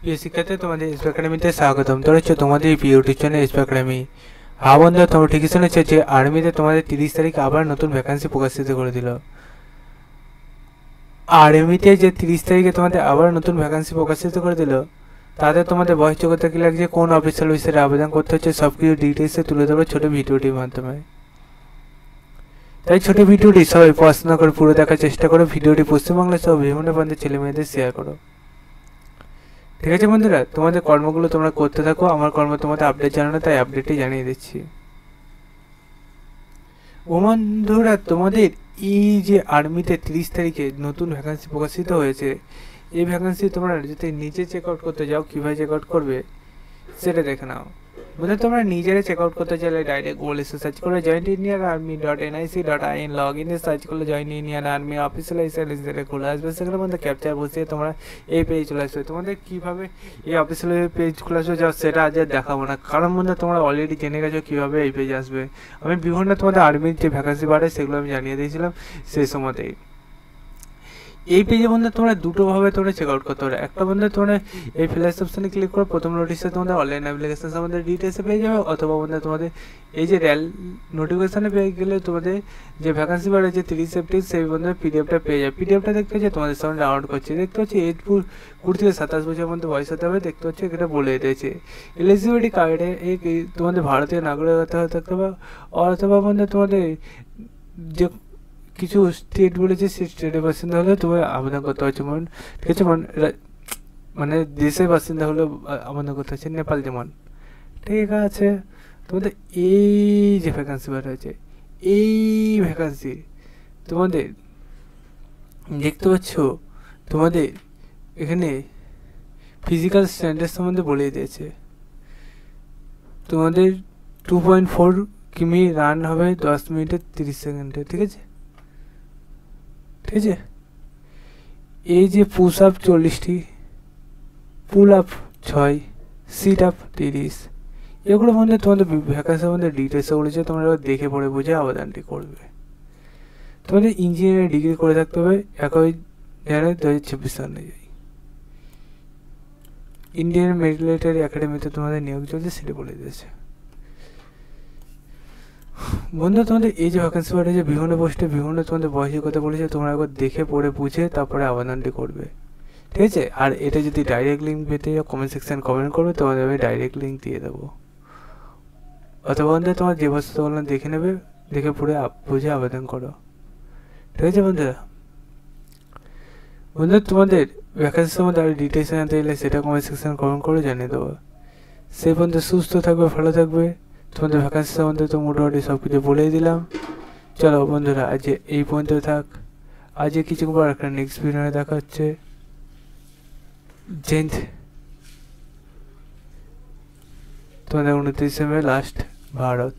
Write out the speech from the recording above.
প্রিয় শিক্ষার্থী, তোমাদের এসপি একাডেমিতে স্বাগতম। তো হচ্ছে তোমাদের প্রিয় ইউটিউব চ্যানেল এসপি একাডেমি। হ্যাঁ বন্ধুরা, তোমরা ঠিকই শুনেছো যে আর্মিতে তোমাদের 30 তারিখ আবার নতুন ভ্যাকান্সি প্রকাশিত করে দিল। আর্মিতে যে 30 তারিখে তোমাদের আবার নতুন ভ্যাকান্সি প্রকাশিত করে দিল, তাতে তোমাদের বয়স যোগ্যতা কি লাগছে, কোন অফিসিয়াল ওয়েবসাইটে আবেদন করতে হচ্ছে, সব কিছু ডিটেলসে তুলে দেবো ছোট ভিডিওটির মাধ্যমে। তাই ছোট ভিডিওটি সবাই পড়াশোনা করে পুরো দেখার চেষ্টা করো। ভিডিওটি পশ্চিমবাংলা সহ বিভিন্ন প্রান্তের ছেলে মেয়েদের শেয়ার করো। ঠিক আছে বন্ধুরা, তোমাদের কর্মগুলো তোমরা করতে থাকো। আমার কর্ম তোমাদের আপডেট জানানো, তাই আপডেটই জানিয়ে দিচ্ছি। ও বন্ধুরা, তোমাদের এই যে আর্মিতে 30 তারিখে নতুন ভ্যাকান্সি প্রকাশিত হয়েছে, এই ভ্যাকান্সি তোমরা যদি নিজে চেক আউট করতে যাও, কীভাবে চেক আউট করবে সেটা দেখে নাও। বন্ধু, তোমরা নিজেরা চেক আউট করতে চাইলে ডাইরেক্ট গুগল এসে সার্চ করে jointindianarmy.nic.in লগ ইনে সার্চ করলে joint Indian army official website খুলে আসবে। সেখানে মধ্যে ক্যাপচার বসিয়ে তোমরা এই পেজ চলে আসবে। তোমাদের কীভাবে এই অফিসিয়াল পেজ খুলে আসবে যাও সেটা আজ আর দেখাবো না, কারণ বন্ধু তোমরা অলরেডি জেনে গেছো কীভাবে এই পেজ আসবে। আমি বিভিন্ন তোমাদের আর্মির যে ভ্যাকান্সি বাড়ে সেগুলো আমি জানিয়ে দিয়েছিলাম সেই সময়তেই। এই পেজে বন্ধু তোমরা দুটোভাবে তোমরা চেক আউট করতে পারো। একটা বন্ধু তোমরা এই ফ্ল্যাশ অপশানে ক্লিক করে প্রথম নোটিশে তোমাদের অনলাইন অ্যাপ্লিকেশন সম্বন্ধে ডিটেলসে পেয়ে যাবে, অথবা বন্ধু তোমাদের এই যে র্যাল নোটিফিকেশানে পেয়ে গেলে তোমাদের যে ভ্যাকান্সি বাড়ে যে 30 এপ্রিল সেই বন্ধু পিডিএফটা পেয়ে যাবে। পিডিএফটা দেখতে হচ্ছে তোমাদের সামনে ডাউনলোড করছে, দেখতে হচ্ছে এজ 20 থেকে 27 বছরের মধ্যে বয়স হতে হবে, দেখতে হচ্ছে এটা বলে দিয়েছে। এলিজিবিলিটি কার্ডে এই তোমাদের ভারতীয় নাগরিকতা থাকতে হবে, অথবা বন্ধু তোমাদের যে কিছু স্টেট বলেছে সেই স্টেটের বাসিন্দা হলে তোমার আবেদন করতে হচ্ছে। ঠিক আছে, মানে দেশের বাসিন্দা হলে আবেদন করতে হচ্ছে। নেপাল যেমন, ঠিক আছে। তোমাদের এই যে ভ্যাকান্সি বার হয়েছে, এই ভ্যাকান্সি তোমাদের দেখতে পাচ্ছ, তোমাদের এখানে ফিজিক্যাল স্ট্যান্ডার্ড সম্বন্ধে বলে দিয়েছে। তোমাদের 2.4 কিমি রান হবে 10 মিনিটে 30 সেকেন্ডে। ঠিক আছে, ঠিক আছে। এই যে পুশ আপ 40টি, পুল আপ 6, সিট আপ 30, এগুলো মধ্যে তোমাদের ভ্যাকান্সির মধ্যে ডিটেলসে বলেছে, তোমরা দেখে পড়ে বুঝে আবেদনটি করবে। তোমাদের ইঞ্জিনিয়ারিং ডিগ্রি করে থাকতে হবে 1 জানুয়ারি 2026 অনুযায়ী। ইন্ডিয়ান মিলিটারি একাডেমিতে তোমাদের নিয়োগ চলছে সেটা বলে দিয়েছে। বন্ধু, তোমাদের এই যে ভ্যাকান্সি বাড়িয়েছে বিভিন্ন পোস্টে বিভিন্ন তোমাদের বয়সের কথা বলেছে, তোমরা একবার দেখে পড়ে বুঝে তারপরে আবেদনটি করবে। ঠিক আছে, আর এটা যদি ডাইরেক্ট লিঙ্ক পেতে যাও কমেন্ট সেকশন কমেন্ট করবে, তোমাদের আমি ডাইরেক্ট লিঙ্ক দিয়ে দেবো। অথবা বন্ধু তোমার যে বস্তু বললাম দেখে নেবে, দেখে পড়ে বুঝে আবেদন করো। ঠিক আছে বন্ধুরা, তোমাদের ভ্যাকান্সি সম্বন্ধে আরও ডিটেলস জানতে গেলে সেটা কমেন্ট সেকশন কমেন্ট করে জানিয়ে দেবো। সেই পর্যন্ত সুস্থ থাকবে, ভালো থাকবে। তোমাদের ভ্যাকান্সি সম্বন্ধে তো মোটামুটি সব কিছু বলেই দিলাম। চলো বন্ধুরা, আজ এই পর্যন্ত থাক। আজ কিছু পর একটা নেক্সট ভিডিও দেখা হচ্ছে। জেন্ট তোমাদের 29 মে লাস্ট ভারত।